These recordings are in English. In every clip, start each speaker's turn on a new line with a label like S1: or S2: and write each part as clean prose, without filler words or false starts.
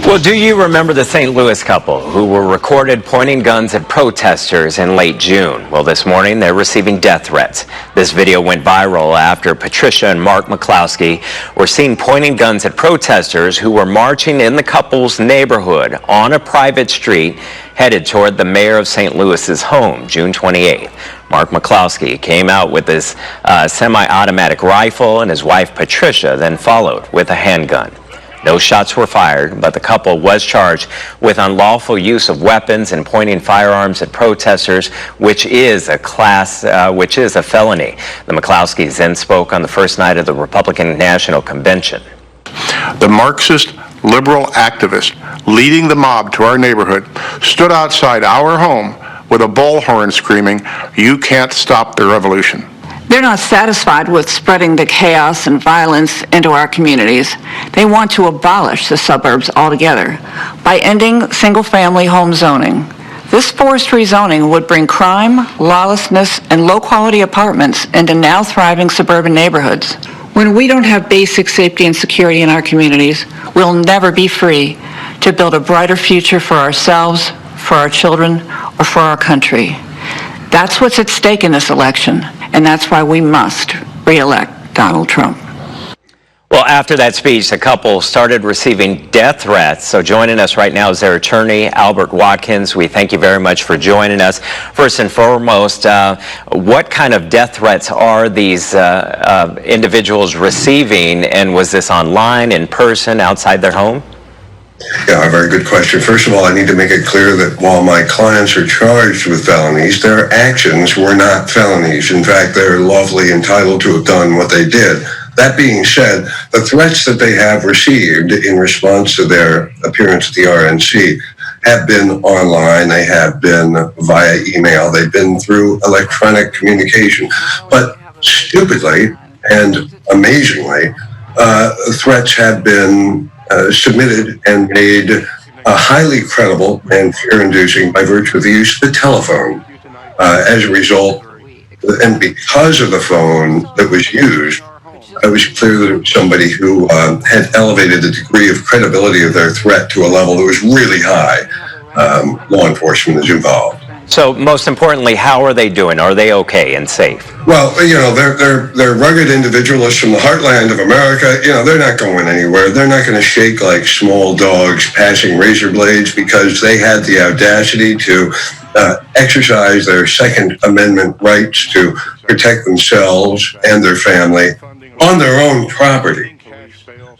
S1: Well, do you remember the St. Louis couple who were recorded pointing guns at protesters in late June? Well, this morning they're receiving death threats. This video went viral after Patricia and Mark McCloskey were seen pointing guns at protesters who were marching in the couple's neighborhood on a private street headed toward the mayor of St. Louis's home, June 28th. Mark McCloskey came out with his semi-automatic rifle, and his wife Patricia then followed with a handgun. No shots were fired, but the couple was charged with unlawful use of weapons and pointing firearms at protesters, which is a felony. The McCloskeys then spoke on the first night of the Republican National Convention.
S2: The Marxist liberal activist leading the mob to our neighborhood stood outside our home with a bullhorn screaming, "You can't stop the revolution."
S3: They're not satisfied with spreading the chaos and violence into our communities. They want to abolish the suburbs altogether by ending single-family home zoning. This forced rezoning would bring crime, lawlessness, and low-quality apartments into now thriving suburban neighborhoods. When we don't have basic safety and security in our communities, we'll never be free to build a brighter future for ourselves, for our children, or for our country. That's what's at stake in this election, and that's why we must re-elect Donald Trump.
S1: Well, after that speech, the couple started receiving death threats. So joining us right now is their attorney, Albert Watkins. We thank you very much for joining us. First and foremost, what kind of death threats are these individuals receiving? And was this online, in person, outside their home?
S4: Yeah, a very good question. First of all, I need to make it clear that while my clients are charged with felonies, their actions were not felonies. In fact, they're lawfully entitled to have done what they did. That being said, the threats that they have received in response to their appearance at the RNC have been online, they have been via email, they've been through electronic communication. But stupidly and amazingly, threats have been submitted and made highly credible and fear-inducing by virtue of the use of the telephone. As a result, and because of the phone that was used, it was clear that it was somebody who had elevated the degree of credibility of their threat to a level that was really high. Law enforcement is involved.
S1: So most importantly, how are they doing? Are they okay and safe?
S4: Well, you know, they're rugged individualists from the heartland of America. You know, they're not going anywhere. They're not going to shake like small dogs passing razor blades because they had the audacity to exercise their Second Amendment rights to protect themselves and their family on their own property.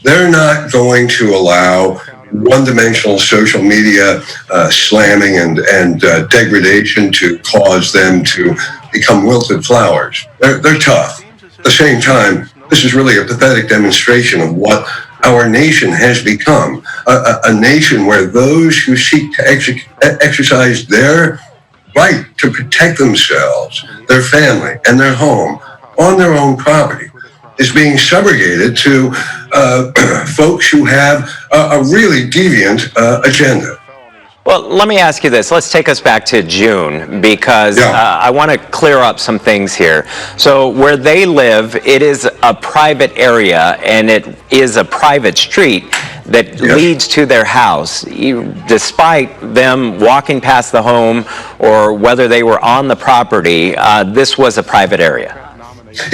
S4: They're not going to allow one-dimensional social media slamming and degradation to cause them to become wilted flowers. They're tough. At the same time, this is really a pathetic demonstration of what our nation has become, a nation where those who seek to exercise their right to protect themselves, their family, and their home on their own property is being subjugated to folks who have a really deviant agenda.
S1: Well, let me ask you this. Let's take us back to June because I want to clear up some things here. So where they live, it is a private area and it is a private street that leads to their house. Despite them walking past the home or whether they were on the property, this was a private area.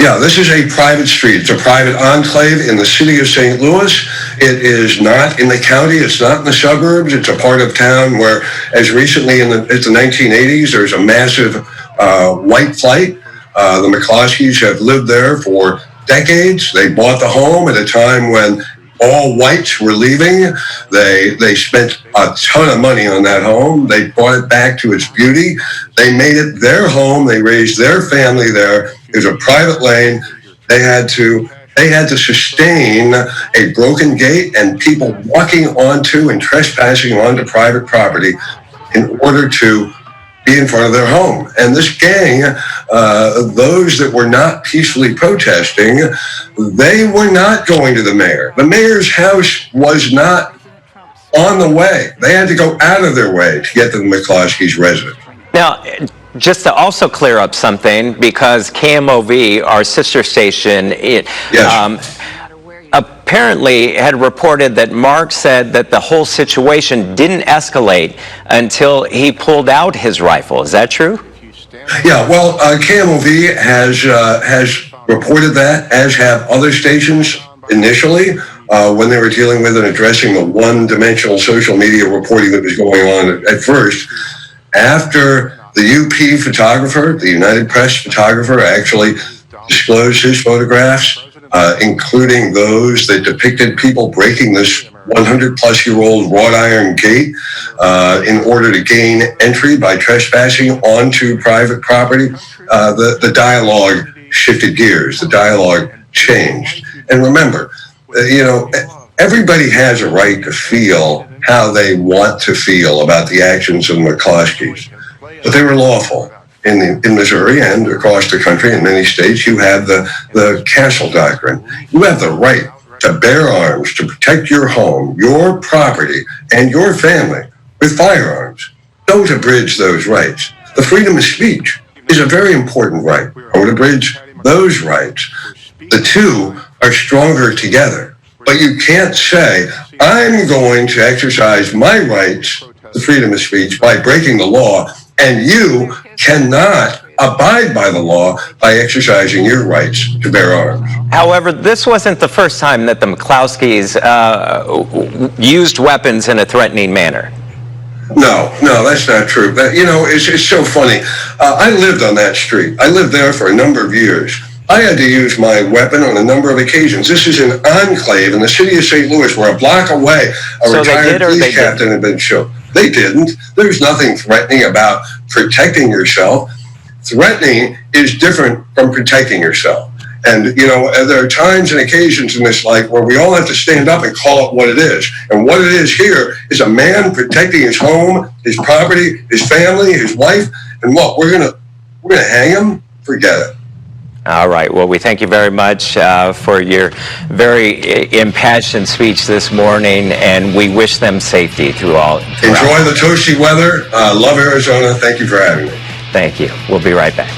S4: Yeah, this is a private street. It's a private enclave in the city of St. Louis. It is not in the county. It's not in the suburbs. It's a part of town where, as recently in the 1980s, there's a massive white flight. The McCloskey's have lived there for decades. They bought the home at a time when all whites were leaving. They spent a ton of money on that home. They brought it back to its beauty. They made it their home. They raised their family there. It was a private lane. They had to sustain a broken gate and people walking onto and trespassing onto private property in order to be in front of their home. And this gang, those that were not peacefully protesting, they were not going to the mayor. The mayor's house was not on the way. They had to go out of their way to get to the McCloskey's residence.
S1: Now, just to also clear up something, because KMOV, our sister station, apparently had reported that Mark said that the whole situation didn't escalate until he pulled out his rifle. Is that true?
S4: Yeah, well, KMOV has reported that, as have other stations initially, when they were dealing with and addressing the one-dimensional social media reporting that was going on at first. After the UP photographer, the United Press photographer, actually disclosed his photographs, including those that depicted people breaking this 100-plus-year-old wrought iron gate in order to gain entry by trespassing onto private property. The dialogue shifted gears. The dialogue changed. And remember, everybody has a right to feel how they want to feel about the actions of McCloskey's, but they were lawful. In Missouri and across the country in many states, you have the Castle Doctrine. You have the right to bear arms to protect your home, your property, and your family with firearms. Don't abridge those rights. The freedom of speech is a very important right. Don't abridge those rights. The two are stronger together. But you can't say, I'm going to exercise my rights, the freedom of speech, by breaking the law, and you cannot abide by the law by exercising your rights to bear arms.
S1: However, this wasn't the first time that the McCloskey's used weapons in a threatening manner.
S4: No, that's not true. It's so funny. I lived on that street. I lived there for a number of years. I had to use my weapon on a number of occasions. This is an enclave in the city of St. Louis where a block away a retired police captain had been shot. They didn't. There's nothing threatening about protecting yourself. Threatening is different from protecting yourself. And, there are times and occasions in this life where we all have to stand up and call it what it is. And what it is here is a man protecting his home, his property, his family, his wife. And what, we're gonna hang him? Forget it.
S1: All right. Well, we thank you very much for your very impassioned speech this morning, and we wish them safety throughout.
S4: Enjoy the toasty weather. Love Arizona. Thank you for having me.
S1: Thank you. We'll be right back.